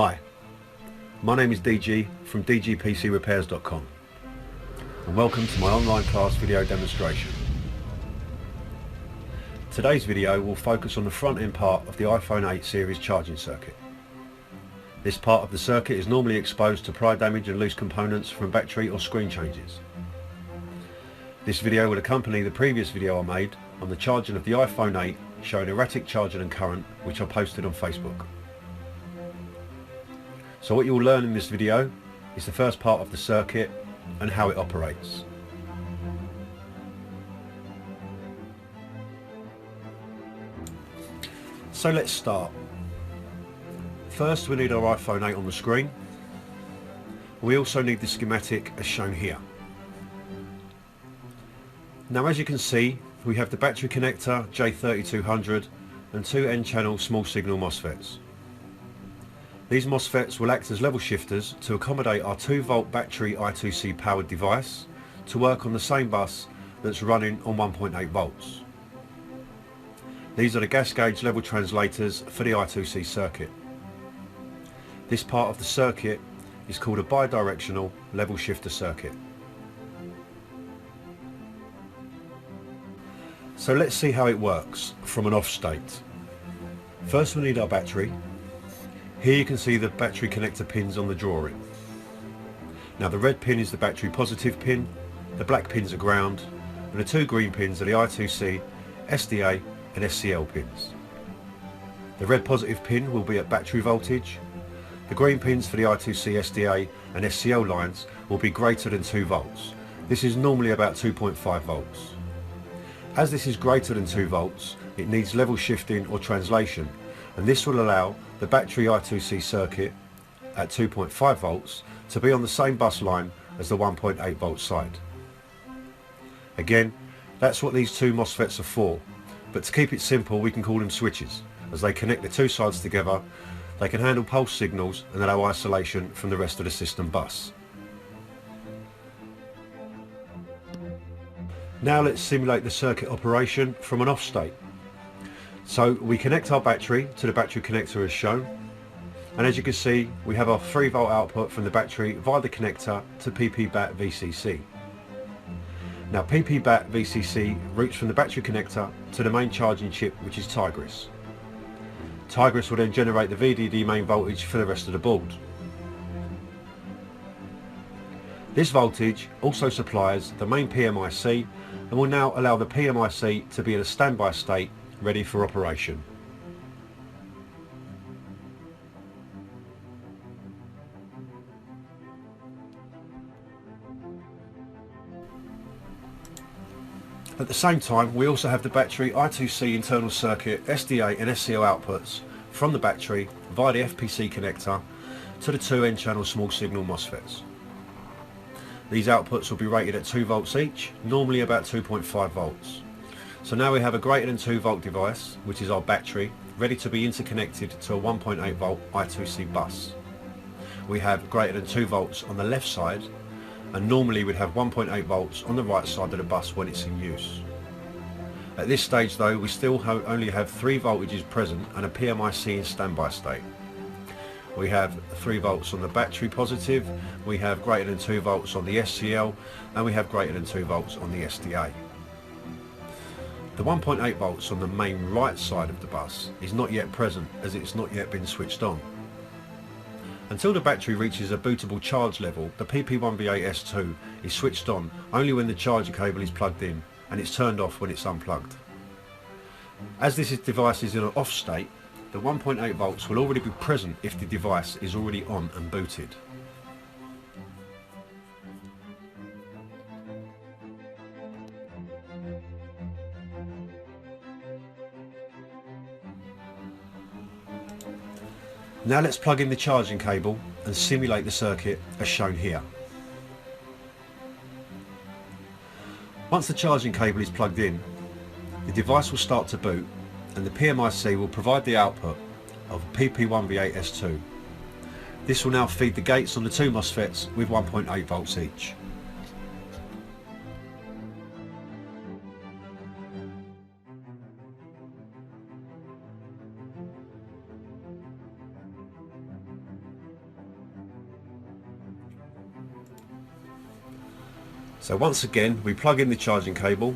Hi, my name is DeeGee from DeeGeePCRepairs.com and welcome to my online class video demonstration. Today's video will focus on the front end part of the iPhone 8 series charging circuit. This part of the circuit is normally exposed to pry damage and loose components from battery or screen changes. This video will accompany the previous video I made on the charging of the iPhone 8 showing erratic charging and current, which I posted on Facebook. So what you will learn in this video is the first part of the circuit and how it operates. So let's start. First we need our iPhone 8 on the screen. We also need the schematic as shown here. Now as you can see, we have the battery connector J3200 and two N-channel small signal MOSFETs. These MOSFETs will act as level shifters to accommodate our 2V battery I2C powered device to work on the same bus that's running on 1.8 volts. These are the gas gauge level translators for the I2C circuit. This part of the circuit is called a bidirectional level shifter circuit. So let's see how it works from an off state. First we need our battery. Here you can see the battery connector pins on the drawing. Now the red pin is the battery positive pin, the black pins are ground, and the two green pins are the I2C, SDA and SCL pins. The red positive pin will be at battery voltage. The green pins for the I2C, SDA and SCL lines will be greater than 2 volts. This is normally about 2.5 volts. As this is greater than 2 volts, it needs level shifting or translation, and this will allow the battery I2C circuit at 2.5 volts to be on the same bus line as the 1.8 volt side. Again, that's what these two MOSFETs are for, but to keep it simple we can call them switches. As they connect the two sides together, they can handle pulse signals and allow isolation from the rest of the system bus. Now let's simulate the circuit operation from an off state. So we connect our battery to the battery connector as shown, and as you can see we have our 3V output from the battery via the connector to PP-BAT VCC. Now PP-BAT VCC routes from the battery connector to the main charging chip, which is Tigris. Tigris will then generate the VDD main voltage for the rest of the board. This voltage also supplies the main PMIC and will now allow the PMIC to be in a standby state ready for operation. At the same time we also have the battery I2C internal circuit, SDA and SCL outputs from the battery via the FPC connector to the two N-channel small signal MOSFETs. These outputs will be rated at 2 volts each, normally about 2.5 volts. So now we have a greater than 2 volt device, which is our battery, ready to be interconnected to a 1.8 volt I2C bus. We have greater than 2 volts on the left side, and normally we'd have 1.8 volts on the right side of the bus when it's in use. At this stage though, we still only have 3 voltages present and a PMIC in standby state. We have 3 volts on the battery positive, we have greater than 2 volts on the SCL, and we have greater than 2 volts on the SDA. The 1.8 volts on the main right side of the bus is not yet present as it's not yet been switched on. Until the battery reaches a bootable charge level, the PP1V8S2 is switched on only when the charger cable is plugged in, and it's turned off when it's unplugged. As this device is in an off state, the 1.8 volts will already be present if the device is already on and booted. Now let's plug in the charging cable and simulate the circuit as shown here. Once the charging cable is plugged in, the device will start to boot and the PMIC will provide the output of PP1V8S2. This will now feed the gates on the two MOSFETs with 1.8 volts each. So once again we plug in the charging cable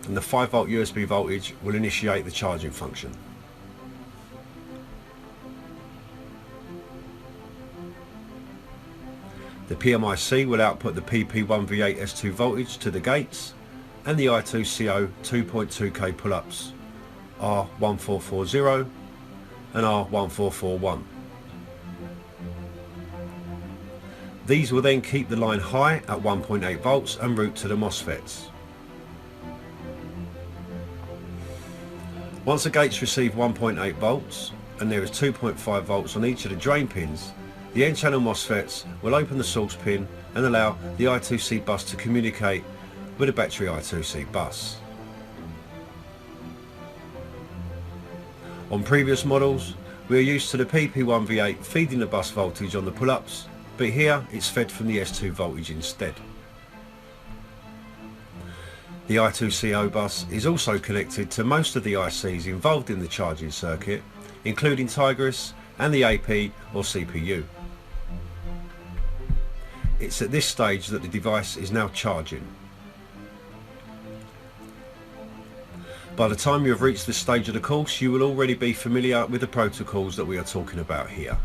and the 5V USB voltage will initiate the charging function. The PMIC will output the PP1V8S2 voltage to the gates and the I2CO 2.2K pull-ups R1440 and R1441. These will then keep the line high at 1.8 volts and route to the MOSFETs. Once the gates receive 1.8 volts and there is 2.5 volts on each of the drain pins, the N-channel MOSFETs will open the source pin and allow the I2C bus to communicate with the battery I2C bus. On previous models, we are used to the PP1V8 feeding the bus voltage on the pull-ups, but here it's fed from the S2 voltage instead. The I2CO bus is also connected to most of the ICs involved in the charging circuit, including Tigris and the AP or CPU. It's at this stage that the device is now charging. By the time you have reached this stage of the course, you will already be familiar with the protocols that we are talking about here.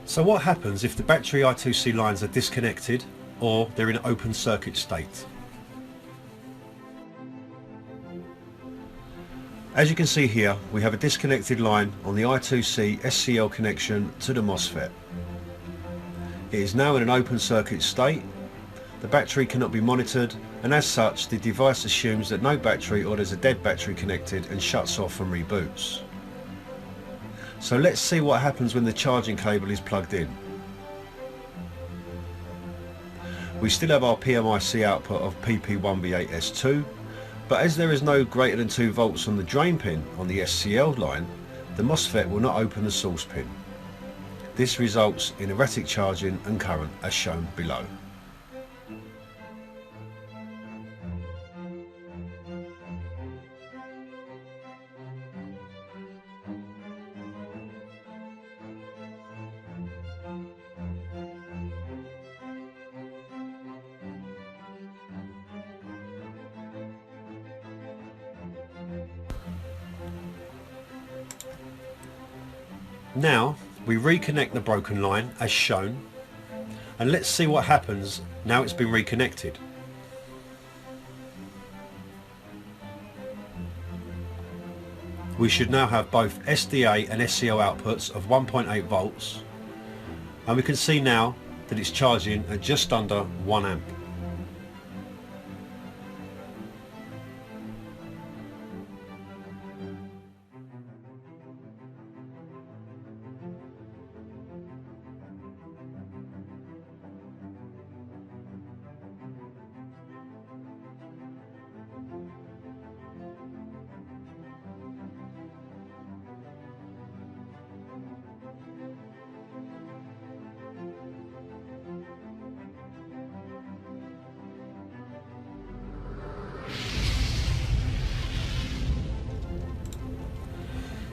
So what happens if the battery I2C lines are disconnected or they're in open circuit state? As you can see here, we have a disconnected line on the I2C SCL connection to the MOSFET. It is now in an open circuit state. The battery cannot be monitored, and as such the device assumes that no battery or there's a dead battery connected and shuts off and reboots. So let's see what happens when the charging cable is plugged in. We still have our PMIC output of PP1V8S2, but as there is no greater than 2 volts on the drain pin on the SCL line, the MOSFET will not open the source pin. This results in erratic charging and current as shown below. Now we reconnect the broken line as shown, and let's see what happens now it's been reconnected. We should now have both SDA and SCL outputs of 1.8 volts, and we can see now that it's charging at just under 1 amp.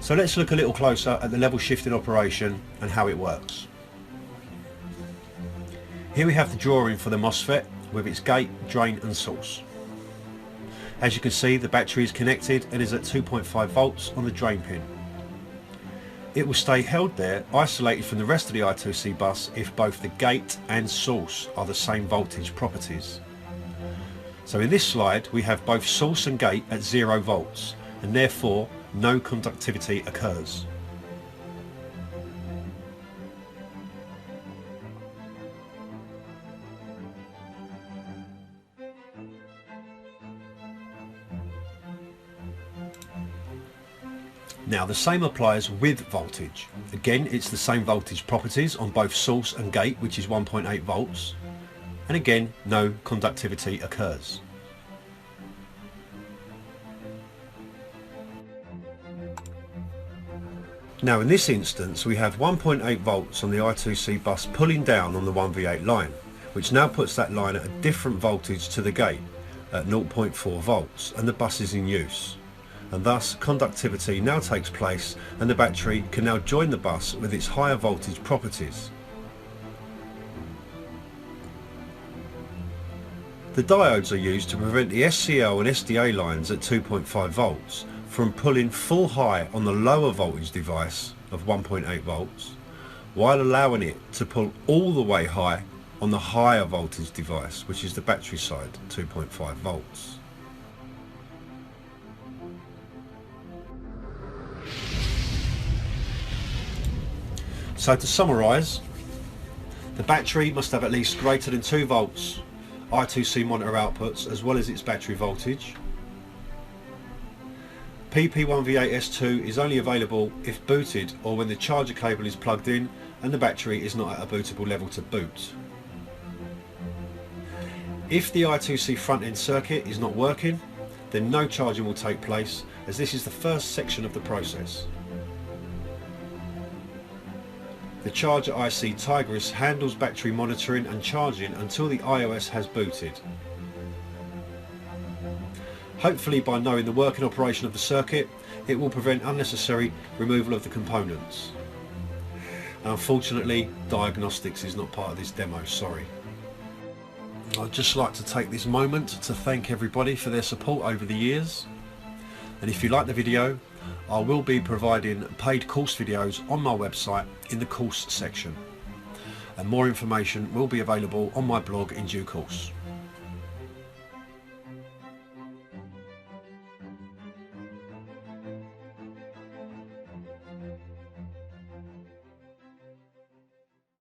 So let's look a little closer at the level shifting operation and how it works. Here we have the drawing for the MOSFET with its gate, drain and source. As you can see, the battery is connected and is at 2.5 volts on the drain pin. It will stay held there, isolated from the rest of the I2C bus, if both the gate and source are the same voltage properties. So in this slide we have both source and gate at 0 volts, and therefore no conductivity occurs. Now the same applies with voltage. Again, it's the same voltage properties on both source and gate, which is 1.8 volts. And again, no conductivity occurs. Now in this instance we have 1.8 volts on the I2C bus pulling down on the 1V8 line, which now puts that line at a different voltage to the gate at 0.4 volts, and the bus is in use. And thus conductivity now takes place and the battery can now join the bus with its higher voltage properties. The diodes are used to prevent the SCL and SDA lines at 2.5 volts from pulling full high on the lower voltage device of 1.8 volts, while allowing it to pull all the way high on the higher voltage device, which is the battery side, 2.5 volts. So to summarise, the battery must have at least greater than 2 volts I2C monitor outputs as well as its battery voltage. PP1V8S2 is only available if booted or when the charger cable is plugged in and the battery is not at a bootable level to boot. If the I2C front end circuit is not working, then no charging will take place, as this is the first section of the process. The charger IC Tigris handles battery monitoring and charging until the iOS has booted. Hopefully by knowing the working operation of the circuit, it will prevent unnecessary removal of the components. Unfortunately, diagnostics is not part of this demo, sorry. I'd just like to take this moment to thank everybody for their support over the years. And if you like the video, I will be providing paid course videos on my website in the course section. And more information will be available on my blog in due course.